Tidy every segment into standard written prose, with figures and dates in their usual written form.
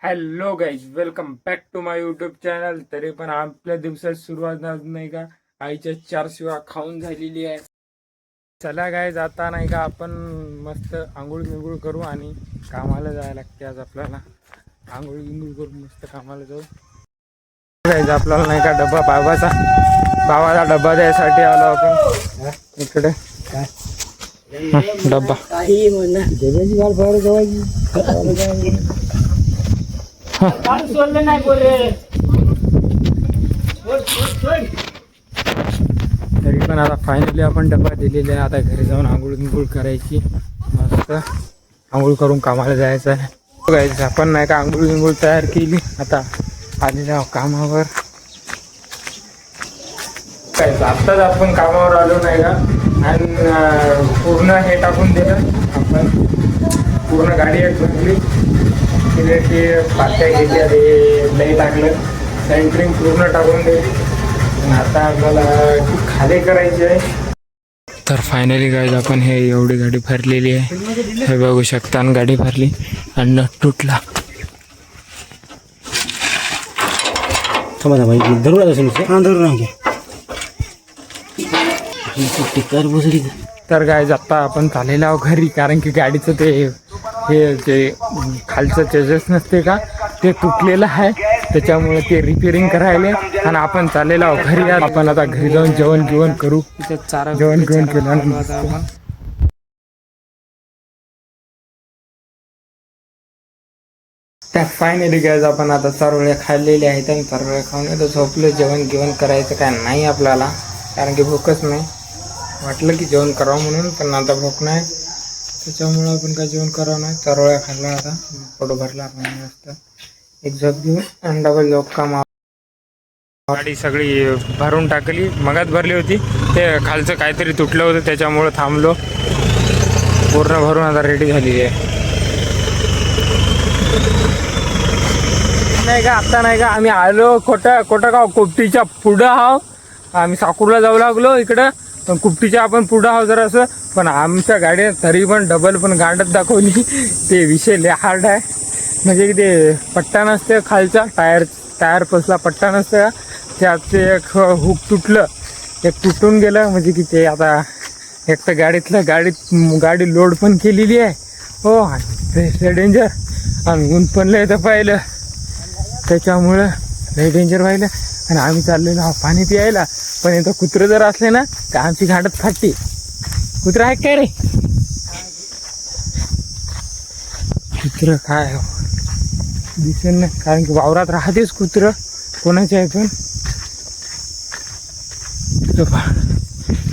Hello guys, welcome back to my YouTube channel. तरी पण आपल्या दिवसात सुरुवात नाही का आईच्या 4 शिवा खाऊन झालेली आहे. चला गाईज, आता नाही का आपण मस्त आंघोळ बिंघोळ करू आणि कामाला जायला लागते. आज आपल्याला आंघोळ बिंघोळ करून मस्त कामाला जाऊ. गाईज, आपल्याला नाही का डब्बा भावाचा डब्बा द्यायसाठी आलो आपण इकडे. डब्बा तरी पण आता फायनली आपण डब्बा दिलेला आहे. आता घरी जाऊन आंघोळ बिंघोळ करायची, मस्त आंघोळ करून कामाला जायचं आहे. गाईज, आपण नाही का आंघोळ बिंघोळ तयार केली, आता आलेल्या कामावर. काय आत्ताच आपण कामावर आलो नाही का, आणि पूर्ण हे टाकून दिलं आपण. पूर्ण गाडी एक भरली, ते पात्या घेतल्या, ते लई टाकलं, सेंटरिंग पूर्ण टाकून दिली. आता आपल्याला खाली करायची आहे. तर फायनली गाईज, आपण हे एवढी गाडी भरलेली आहे, हे बघू शकता. आणि गाडी भरली आणि नट तुटला. तर गाईज, आता आपण चाललेलो आहोत घरी, कारण की गाडीचं ते खालचं चेजेस नसते का, ते तुटलेलं आहे. त्याच्यामुळे ते रिपेअरिंग करायला आणि आपण चाललेलो आहोत घरी. आपण आता घरी जाऊन जेवण घेऊन करू. जेवण घेऊन केलं त्या फायनली गाईज, आपण आता चारोळ्या खाल्लेले आहेत आणि चारोळ्या खाऊन येतो झोपलं. जेवण घेऊन करायचं काय नाही आपल्याला, कारण की भूकच नाही. वाटलं की जेवण करावं म्हणून, पण आता भूक नाही, त्याच्यामुळे आपण काय जेवण करावं नाही. चारोळ्या खाल्ला, आता फोटो भरला आपण मस्त. एक झोप घेऊन आणि डबल झोप कामा. गाडी सगळी भरून टाकली, मगात भरली होती, ते खालचं काहीतरी तुटलं होतं, त्याच्यामुळं थांबलो. पूर्ण भरून आता रेडी झाली आहे. नाही का आता नाही का आम्ही आलो कोटगाव कुपटीच्या पुढं आहो. आम्ही साकूरला जाऊ लागलो इकडं, पण कुपटीच्या आपण पुढं आहो जरासं. पण आमच्या गाड्या तरी पण डबल पण गाडत दाखवली. ते विषय लय हार्ड आहे, म्हणजे की ते पट्टा नसते खालचा, टायर पसला पट्टा नसते का, त्याचे एक हुक तुटलं, एक तुटून गेलं. म्हणजे की ते आता एक तर गाडी लोड पण केलेली आहे हो, आणि डेंजर. आणि ऊन पण लय तर पाहिलं, त्याच्यामुळं लय डेंजर व्हायलं. आणि आम्ही चाललेलो पाणी प्यायला, पण इथं कुत्रं जर असले ना तर आमची घाटत फाटते. कुत्रं आहे काय रे? कुत्रं काय दिसेल ना, कारण की वावरात राहतेच कुत्रं कोणाच्या आहे. पण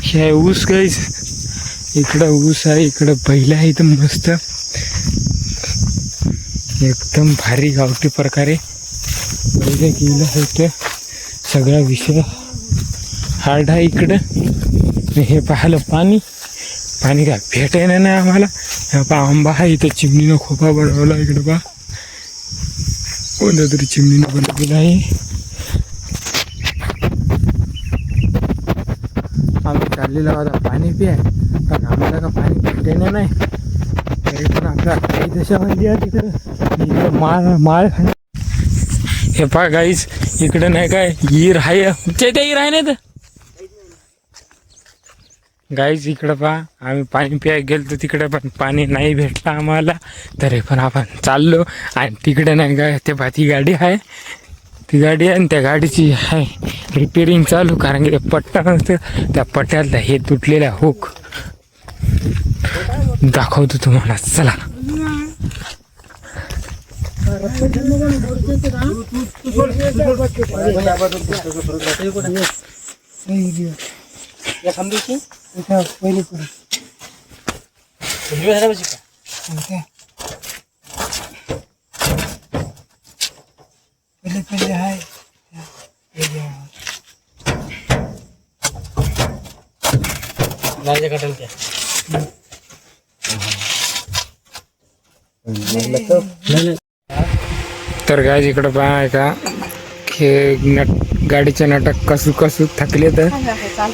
हे ऊस गाईज, इकडं ऊस आहे, इकडं बैल आहे. इथं मस्त एकदम भारी गावठी प्रकारे बैल केलं आहे. सगळा विषय हार्ड आहे इकडं. हे पाहिलं पाणी काय भेटायला नाही आम्हाला. आंबा आहे इथं, चिमणीनं खोपा बनवला इकडं पहा, कोणत्या तरी चिमणीनं बनवलेला आहे. आम्ही चाललेलो आता पाणी पिय, पण आम्हाला का पाणी भेटायला नाही. तरी पण आपल्या काही देशामध्ये आहे तिकडं माळ खाणे. हे पहा गाईज, इकडं नाही काय हिर आहे, त्या हिर आहे नाही तर गाईज. इकडं पहा, आम्ही पाणी प्याय गेलो तिकडे, पण पाणी नाही भेटलं आम्हाला. तरी पण आपण चाललो. आणि तिकडे नाही काय ते पहा, ती गाडी आहे, ती गाडी आहे, आणि त्या गाडीची आहे रिपेअरिंग चालू, कारण की पट्टा नसतं, त्या पट्ट्यातला हे तुटलेला हुक दाखवतो तुम्हाला. चला. पहिले आहे तर गाईज, इकडं पहा का, हे गाडीचे नाटक कसू थकले तर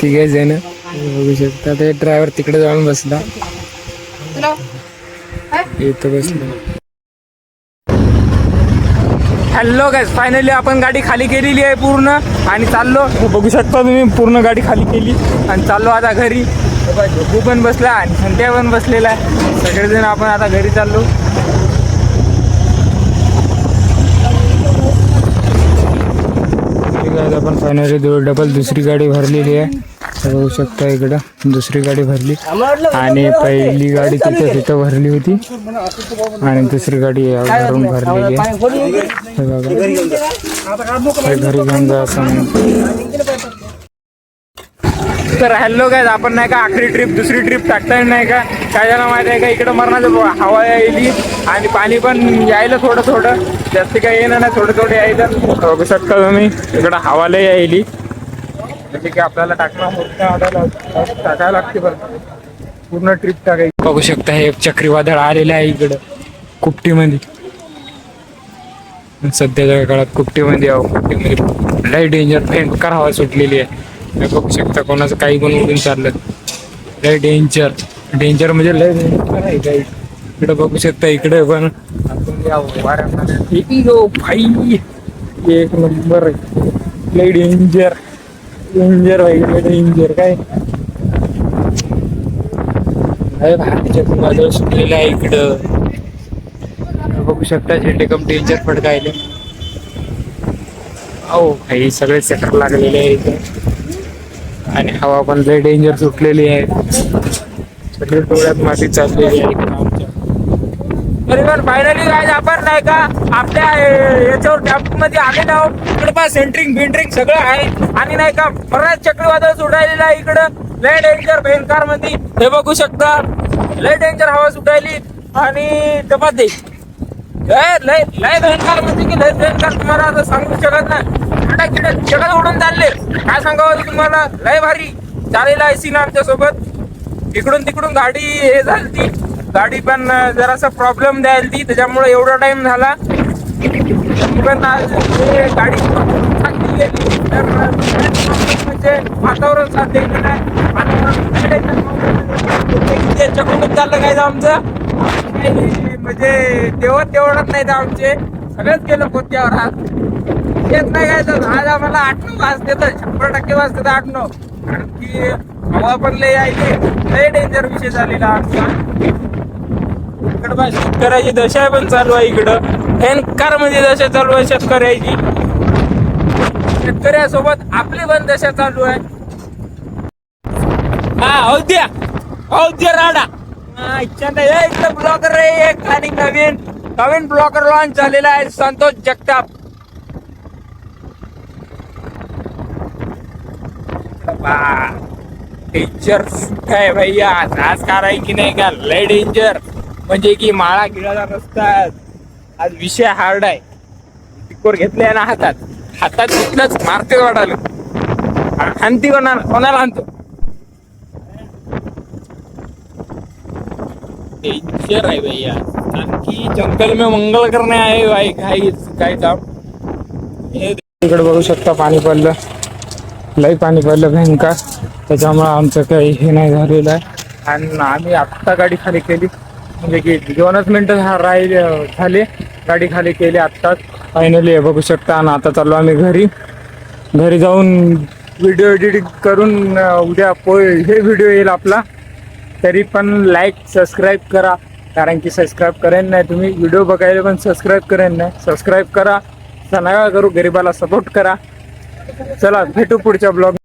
तिघे जण बघू शकता. ते ड्रायव्हर तिकडे जाऊन बसला. इथं बसलो. हॅलो गाईस, फायनली आपण गाडी खाली केलेली आहे पूर्ण आणि चाललो. बघू शकता तुम्ही, पूर्ण गाडी खाली केली आणि चाललो आता घरी. झोपू पण बसला आणि संध्या पण बसलेला आहे. सगळेजण आपण आता घरी चाललो. आपण फायनली डबल दुसरी गाडी भरलेली आहे. बघू शकता इकडं दुसरी गाडी भरली आणि पहिली गाडी तिथं भरली होती आणि दुसरी गाडी घरून भरलेली आहे. घरी घेऊन जायचं. तर हॅलो गाईज, आपण नाही का आखरी ट्रिप दुसरी ट्रिप टाकताय नाही का, काय झालं माहिती आहे का, इकडं मरणाचं हवा यायली आणि पाणी पण यायला थोडं थोडं, जास्त काही येणं नाही, थोडं थोडं यायचं. बघू शकता तुम्ही इकडं हवाला यायली, म्हणजे की आपल्याला टाकायला लागते पण पूर्ण ट्रिप टाकायची. बघू शकता हे चक्रीवादळ आलेलं आहे इकडं कुपटीमध्ये. सध्याच्या काळात कुपटीमध्ये लय डेंजर भयंकर हवा सुटलेली आहे. बघू शकता कोणाचं काही पण उडून चाललं. लय डेंजर म्हणजे लय डेंजर आहे काही. इकडे बघू शकता, इकडे पण आपण या वाऱ्यामध्ये भाई एक नंबर लय डेंजर भाई, डेंजर काय वादळ सुटलेलं आहे इकडं. बघू शकता झेंडेकम डेंजर फडकायले. अहो भाई सगळे सेटर लागलेले आहे इथे आणि हवा पण लय डेंजर सुटलेली आहे. सगळे डोळ्यात माती चाललेली आहे आमच्या. तरी पण फायनली काय आपण नाही का आपल्या याच्यावर टॅप मध्ये आलेलो आहोत. इकडे पहा सेंटरिंग बिंटरिंग सगळं आहे आणि नाही का बराच चक्रीवादळ सुटायलेलं आहे इकडं. लय डेंजर भयंकर मध्ये हे बघू शकता, लय डेंजर हवा सुटायली आणि ते लय भयंकर म्हणजे की लय भयंकर, तुम्हाला आता सांगू शकत नाही. जगात उडून चालले, काय सांगावं तुम्हाला, लय भारी चालेला आहे सीन आमच्या सोबत. इकडून तिकडून गाडी हे झाली, गाडी पण जरासा प्रॉब्लेम द्यायला ती, त्याच्यामुळे एवढा टाइम झाला. पण गाडी म्हणजे वातावरण साथ द्यायचं नाही, त्याच्याकडून चाललं काय आमचं म्हणजे तेवढंच नाही तर आमचे सगळंच केलं पोत्यावर हात येत नाही काय. तर आज आम्हाला 8-9 वाजते, तर 100% वाजते 8-9, कारण की हवा पण लय आहे, लय डेंजर विषय झालेला आमचा. इकडं बा शेतकऱ्याची दशा पण चालू आहे इकडं, भयंकर म्हणजे दशा चालू आहे शेतकऱ्याची. शेतकऱ्यासोबत आपली पण दशा चालू आहे. हा औद्या राडा इच्छा नाही. इकडं ब्लॉगर आहे एक आणि नवीन ब्लॉगर लॉन्च झालेला आहे, संतोष जगताप. डेंजर काय भैया, आज कार की नाही का, लय डेंजर म्हणजे की माळा गिळाला नसतात. आज विषय हार्ड आहे. टिकोर घेतले ना हातात घेतलंच मारते वाढालं, हानती कोणाला आणतो. डेंजर आहे भैया, आणखी जंगल में मंगल करणे आहे भाई. काय काम. इकडे बघू शकता पाणी पडलं, लई पाणी पडलं भयंकर, त्याच्यामुळे आमचं काही हे नाही झालेलं आहे. आणि आम्ही आत्ता गाडी खाली केली, म्हणजे की 2च मिनटं झाले गाडी खाली केली आत्ताच फायनली. बघू शकता. आणि आता चाललो आम्ही घरी जाऊन व्हिडिओ एडिटिंग करून उद्या हे व्हिडिओ येईल आपला. तरी पण लाईक सबस्क्राईब करा, कारण की सबस्क्राईब करेन नाही तुम्ही, व्हिडिओ बघायला पण सबस्क्राईब करेन नाही. सबस्क्राईब करा, नका करू, गरिबाला सपोर्ट करा. चला भेटू पुढच्या ब्लॉग.